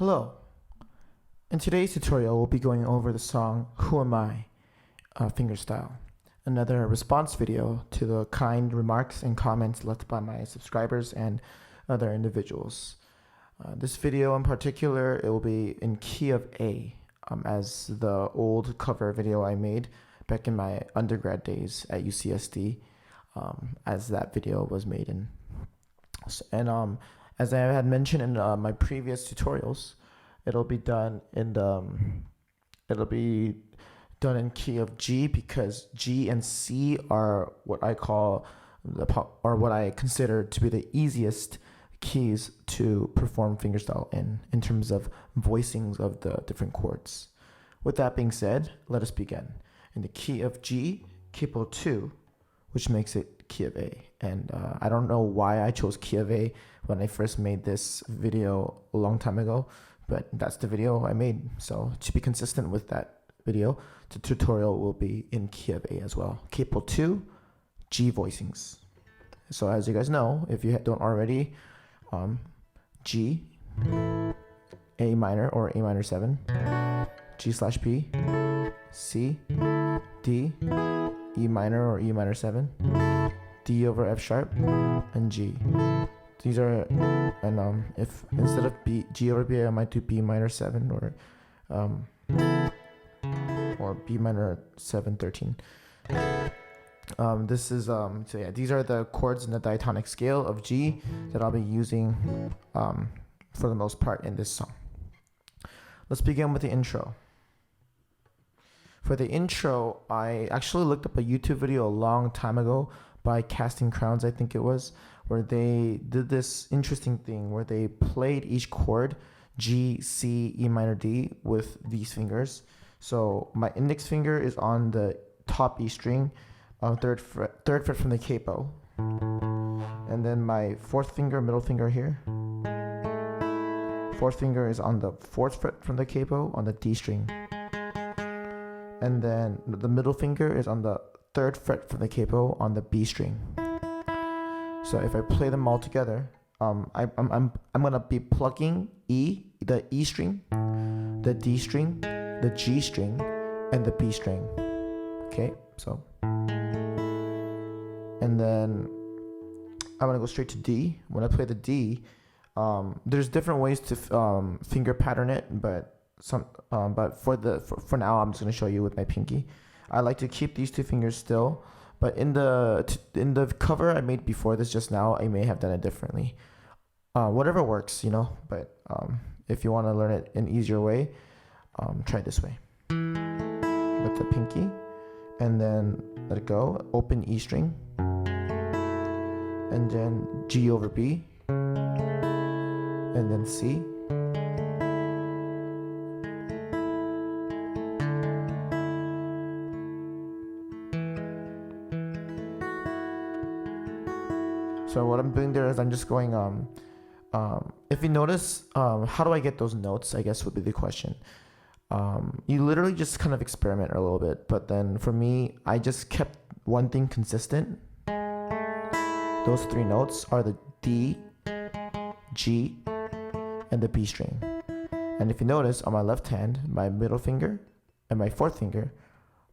Hello. In today's tutorial, we'll be going over the song Who Am I? Fingerstyle. Another response video to the kind remarks and comments left by my subscribers and other individuals. This video in particular, it will be in key of A, as the old cover video I made back in my undergrad days at UCSD, as that video was made in. And as I had mentioned in my previous tutorials, it'll be done in key of G, because G and C are what I consider to be the easiest keys to perform fingerstyle in terms of voicings of the different chords. With that being said, let us begin. In the key of G, capo 2, which makes it key of A. And I don't know why I chose key of A when I first made this video a long time ago, but that's the video I made. So to be consistent with that video, the tutorial will be in key of A as well. Capo 2, G voicings. So as you guys know, if you don't already, G, A minor or A minor 7, G/B, C, D, E minor or E minor 7, D over F sharp, and G. These are, and if instead of G over B, I might do B minor 7 or B minor 7 13. This is so yeah, these are the chords in the diatonic scale of G that I'll be using for the most part in this song. Let's begin with the intro. For the intro, I actually looked up a YouTube video a long time ago by Casting Crowns, I think it was, where they did this interesting thing where they played each chord, G, C, E minor, D, with these fingers. So my index finger is on the top E string, third fret from the capo, and then my middle finger here. Fourth finger is on the fourth fret from the capo on the D string. And then the middle finger is on the third fret from the capo on the B string. So if I play them all together, I'm gonna be plucking the E string, the D string, the G string, and the B string. Okay, so, and then I'm gonna go straight to D. When I play the D, there's different ways to finger pattern it, but for now, I'm just gonna show you with my pinky. I like to keep these two fingers still, but in the cover I made before this just now, I may have done it differently. Whatever works, you know. But if you want to learn it an easier way, try this way with the pinky, and then let it go. Open E string, and then G over B, and then C. So what I'm doing there is I'm just going, if you notice, how do I get those notes, I guess would be the question. You literally just kind of experiment a little bit, but then for me, I just kept one thing consistent. Those three notes are the D, G, and the B string. And if you notice, on my left hand, my middle finger and my fourth finger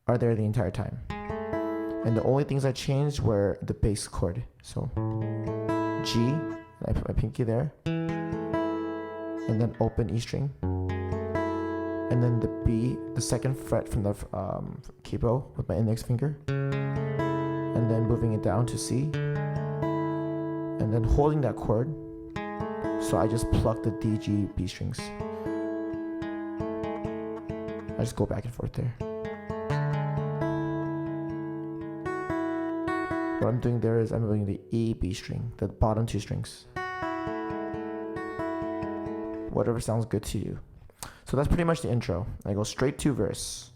are there the entire time. And the only things I changed were the bass chord. So G, I put my pinky there, and then open E string, and then the B, the second fret from the capo with my index finger, and then moving it down to C, and then holding that chord. So I just pluck the D, G, B strings. I just go back and forth there. What I'm doing there is I'm moving the E, B string, the bottom two strings. Whatever sounds good to you. So that's pretty much the intro. I go straight to verse.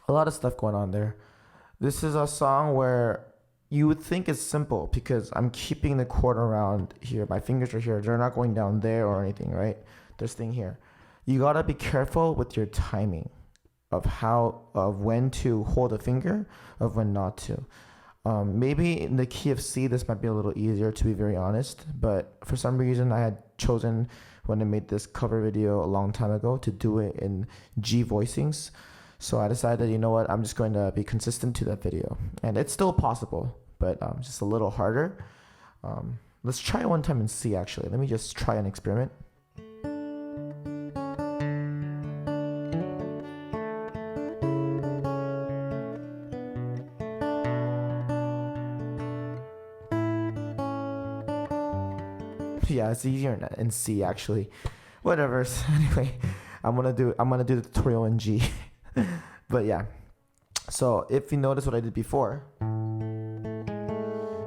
A lot of stuff going on there. This is a song where you would think it's simple because I'm keeping the chord around here. My fingers are here. They're not going down there or anything, right? There's thing here. You gotta be careful with your timing of when to hold a finger, of when not to. Maybe in the key of C, this might be a little easier, to be very honest. But for some reason, I had chosen when I made this cover video a long time ago to do it in G voicings. So I decided, you know what, I'm just going to be consistent to that video. And it's still possible, but just a little harder. Let's try it one time and see, actually. Let me just try an experiment. Yeah, it's easier in C, actually. Whatever. So anyway, I'm gonna do the tutorial in G. But yeah, so if you notice what I did before,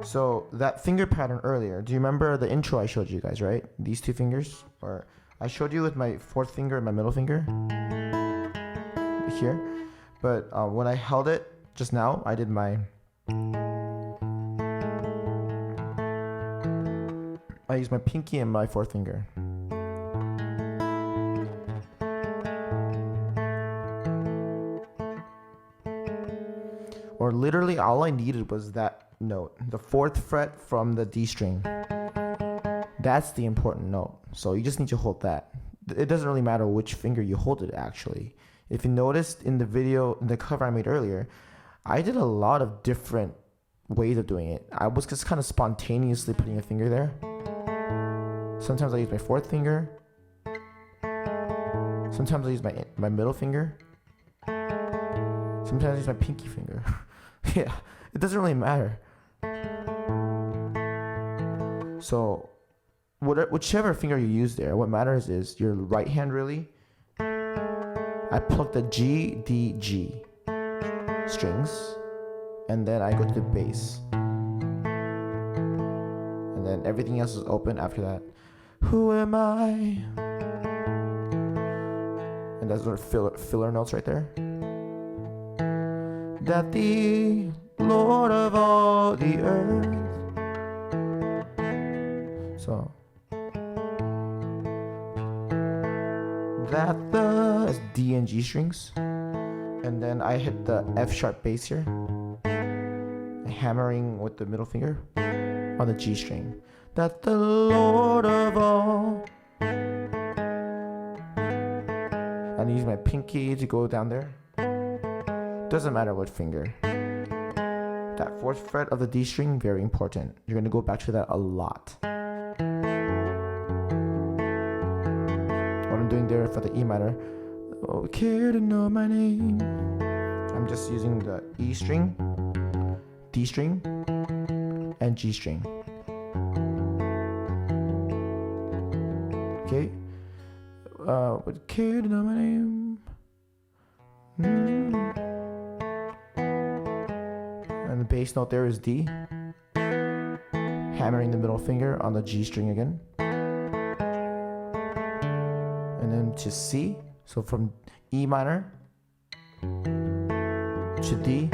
so that finger pattern earlier, do you remember the intro I showed you guys, right? These two fingers, or I showed you with my fourth finger and my middle finger here, but when I held it just now, I did I used my pinky and my fourth finger. Or literally all I needed was that note, the fourth fret from the D string. That's the important note. So you just need to hold that. It doesn't really matter which finger you hold it, actually. If you noticed in the video, in the cover I made earlier, I did a lot of different ways of doing it. I was just kind of spontaneously putting a finger there. Sometimes I use my fourth finger. Sometimes I use my middle finger. Sometimes I use my pinky finger. Yeah, it doesn't really matter. So, whichever finger you use there, what matters is your right hand, really. I pluck the G, D, G strings, and then I go to the bass. And then everything else is open after that. Who am I? And that's our filler notes right there. That the Lord of all the earth. So that the D and G strings, and then I hit the F sharp bass here, hammering with the middle finger on the G string. That the Lord of all. And use my pinky to go down there. Doesn't matter what finger. That fourth fret of the D string, very important. You're gonna go back to that a lot. What I'm doing there for the E minor, oh, care to know my name. I'm just using the E string, D string, and G string. Okay. Would care to know my name. And the bass note there is D. Hammering the middle finger on the G string again. And then to C. So from E minor to D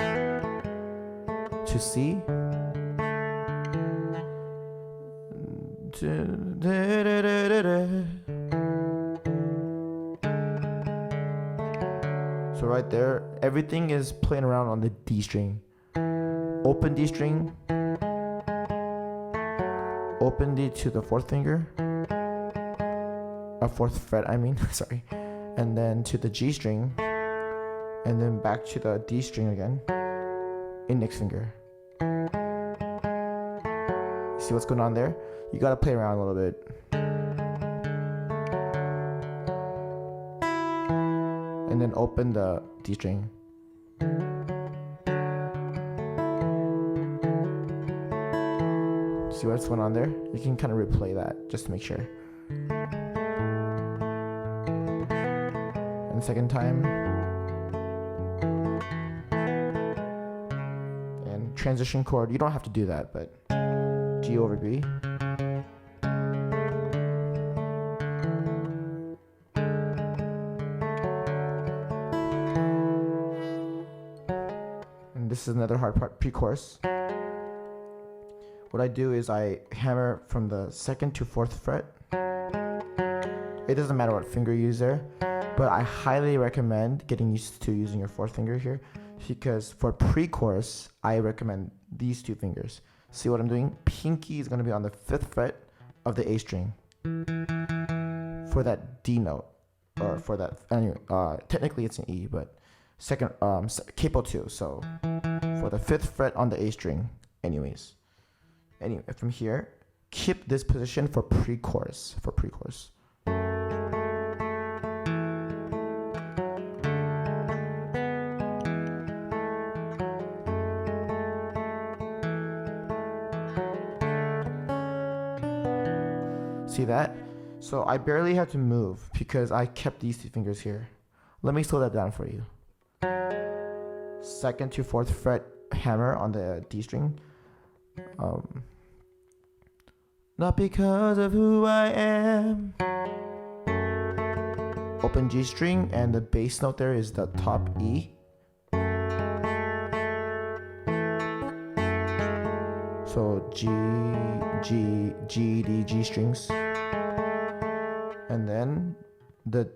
to C. So right there, everything is playing around on the D string. Open D string, open D to the fourth finger, fourth fret I mean, sorry, and then to the G string, and then back to the D string again, index finger. See what's going on there? You gotta play around a little bit. And then open the D string. See what's going on there? You can kind of replay that just to make sure. And the second time. And transition chord, you don't have to do that, but G over B. And this is another hard part, pre-chorus. what I do is I hammer from the 2nd to 4th fret. It doesn't matter what finger you use there, but I highly recommend getting used to using your 4th finger here, because for pre-chorus, I recommend these 2 fingers. See what I'm doing? Pinky is going to be on the 5th fret of the A string for that D note, or for that, anyway, technically it's an E, but second, capo 2, so for the 5th fret on the A string, anyways. Anyway, from here, keep this position for pre-chorus, See that? So I barely had to move because I kept these 2 fingers here. Let me slow that down for you. 2nd to 4th fret hammer on the D string. Not because of who I am. Open G string, and the bass note there is the top E. So G, D, G strings. And then the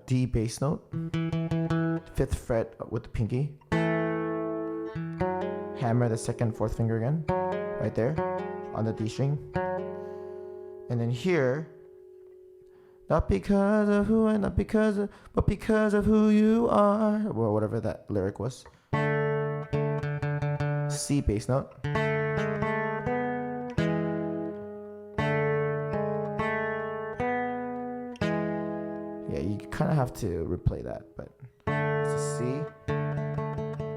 D bass note, 5th fret with the pinky. Hammer the 2nd, 4th finger again, right there on the D string. And then here, not because of who I, not because of, but because of who you are, or whatever that lyric was. C bass note. Yeah, you kind of have to replay that, but it's a C.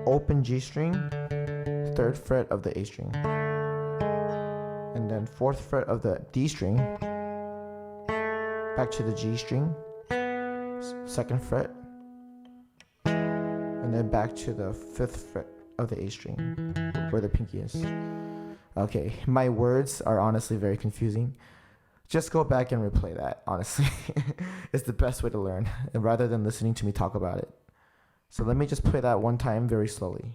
Open G string, 3rd fret of the A string. And then 4th fret of the D string, back to the G string, 2nd fret, and then back to the 5th fret of the A string, where the pinky is. Okay, my words are honestly very confusing. Just go back and replay that, honestly. It's the best way to learn, rather than listening to me talk about it. So let me just play that one time very slowly.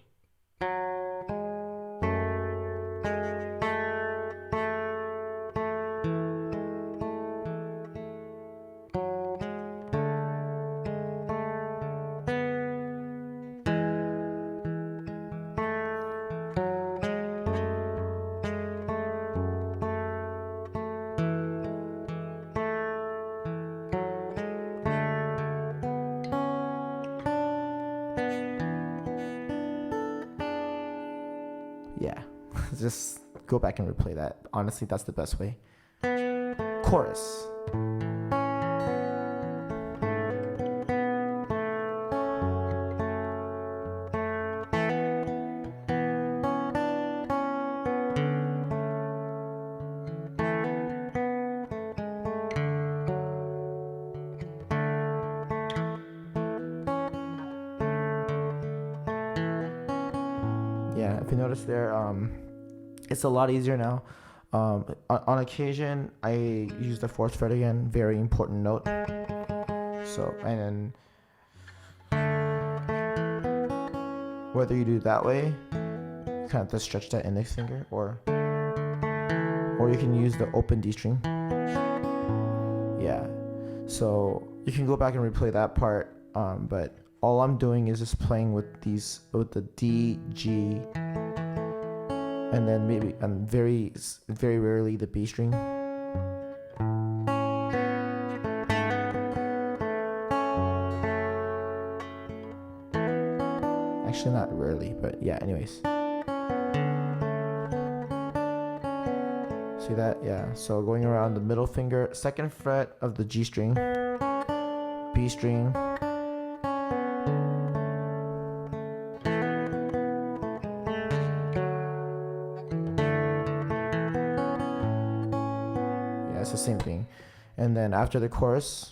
Yeah, just go back and replay that. Honestly, that's the best way. Chorus. Yeah, if you notice there, it's a lot easier now. On occasion, I use the 4th fret again, very important note. So, and then whether you do it that way, you kind of have to stretch that index finger, or you can use the open D string. Yeah, so you can go back and replay that part, but all I'm doing is just playing with the D, G, and then maybe, very rarely the B string. Actually, not rarely, but yeah, anyways. See that? Yeah, so going around the middle finger, 2nd fret of the G string, B string, it's the same thing. And then after the chorus,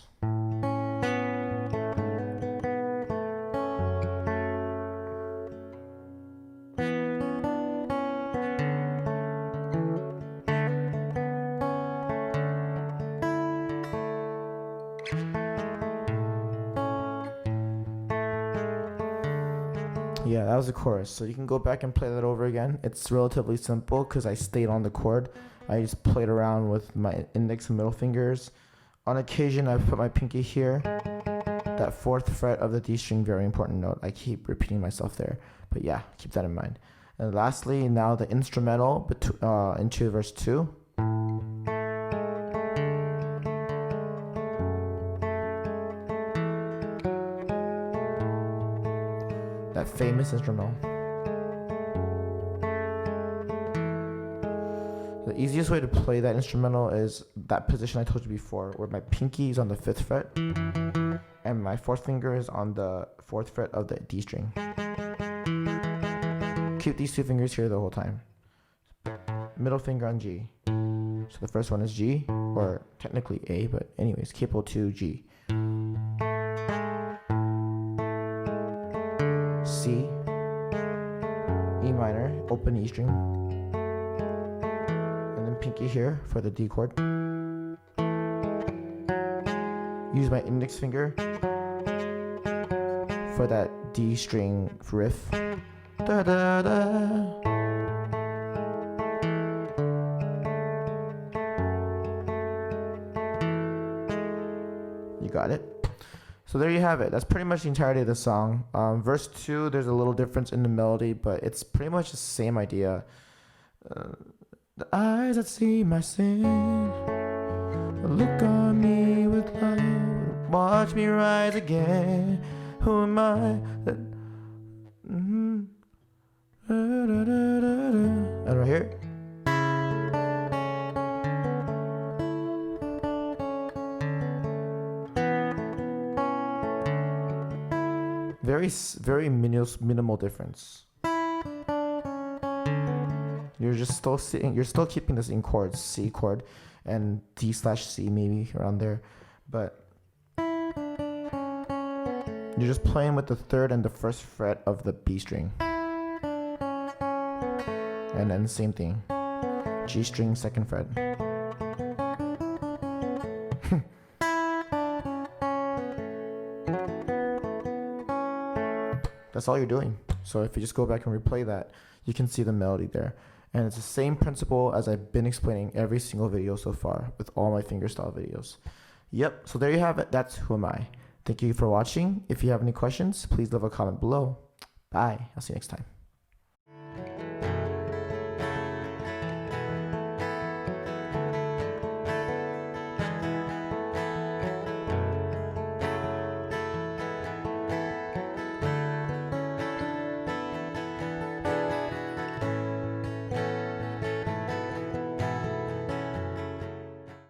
Yeah, that was the chorus. So you can go back and play that over again. It's relatively simple because I stayed on the chord. I just played around with my index and middle fingers. On occasion, I put my pinky here. That 4th fret of the D string, very important note. I keep repeating myself there. But yeah, keep that in mind. And lastly, now the instrumental into verse 2. That famous instrumental. The easiest way to play that instrumental is that position I told you before, where my pinky is on the 5th fret and my 4th finger is on the 4th fret of the D string. Keep these 2 fingers here the whole time. Middle finger on G. So the first one is G, or technically A, but anyways, capo to G. C, E minor, open E string, and then pinky here for the D chord. Use my index finger for that D string riff. Da, da, da. You got it? So there you have it. That's pretty much the entirety of the song. Verse 2, there's a little difference in the melody, but it's pretty much the same idea. The eyes that see my sin, look on me with love, watch me rise again. Who am I? And right here. Very minimal difference. You're still keeping the same chords, C chord and D/C maybe around there, but you're just playing with the 3rd and the 1st fret of the B string. And then same thing, G string 2nd fret. That's all you're doing. So if you just go back and replay that, you can see the melody there. And it's the same principle as I've been explaining every single video so far with all my fingerstyle videos. Yep, so there you have it. That's Who Am I. Thank you for watching. If you have any questions, please leave a comment below. Bye. I'll see you next time.